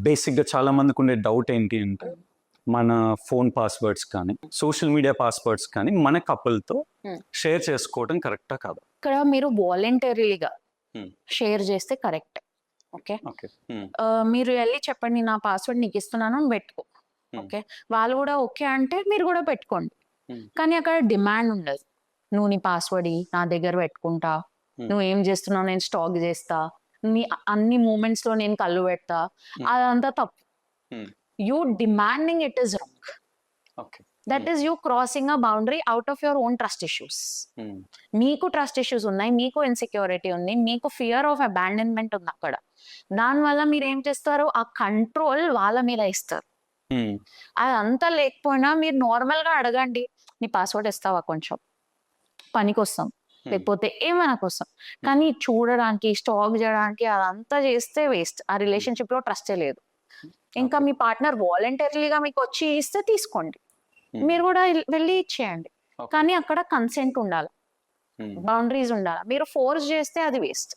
బేసిక్గా చాలా మందికి ఉండే డౌట్ ఏంటి అంటే మన ఫోన్ పాస్వర్డ్స్ కానీ సోషల్ మీడియా పాస్వర్డ్స్ కానీ మన కపుల్తో షేర్ చేసుకోవడం కరెక్టా కాదా? ఇక్కడ మీరు వాలంటరీగా షేర్ చేస్తే కరెక్ట్. ఓకే, ఓకే మీరు వెళ్ళి చెప్పండి నా పాస్వర్డ్ నీకు ఇస్తున్నాను అని పెట్టుకో. ఓకే, వాళ్ళు కూడా ఓకే అంటే మీరు కూడా పెట్టుకోండి. కానీ అక్కడ డిమాండ్ ఉండదు, నువ్వు నీ పాస్వర్డ్ నా దగ్గర పెట్టుకుంటా, నువ్వు ఏం చేస్తున్నావు నేను స్టాక్ చేస్తా, నీ అన్ని మూమెంట్స్ లో నేను కళ్ళు పెడతా, అదంతా తప్పు. You demanding it is wrong. That is you crossing a boundary out of your own trust issues. మీకు ట్రస్ట్ ఇష్యూస్ ఉన్నాయి, మీకు ఇన్సెక్యూరిటీ ఉంది, మీకు ఫియర్ ఆఫ్ అబాండన్మెంట్ ఉంది అక్కడ. దానివల్ల మీరు ఏం చేస్తారు, ఆ కంట్రోల్ వాళ్ళ మీద ఇస్తారు. అదంతా లేకపోయినా మీరు నార్మల్ గా అడగండి, నీ పాస్వర్డ్ ఇస్తావా, కొంచెం పనికి వస్తాం, లేకపోతే ఏమైనా కోసం. కానీ చూడడానికి స్టాక్ చేయడానికి అదంతా చేస్తే వేస్ట్. ఆ రిలేషన్షిప్ లో ట్రస్టే లేదు. ఇంకా మీ పార్ట్నర్ వాలంటరీగా మీకు వచ్చి ఇస్తే తీసుకోండి, మీరు కూడా వెళ్ళి ఇచ్చేయండి. కానీ అక్కడ కన్సెంట్ ఉండాలి, బౌండరీస్ ఉండాలి. మీరు ఫోర్స్ చేస్తే అది వేస్ట్.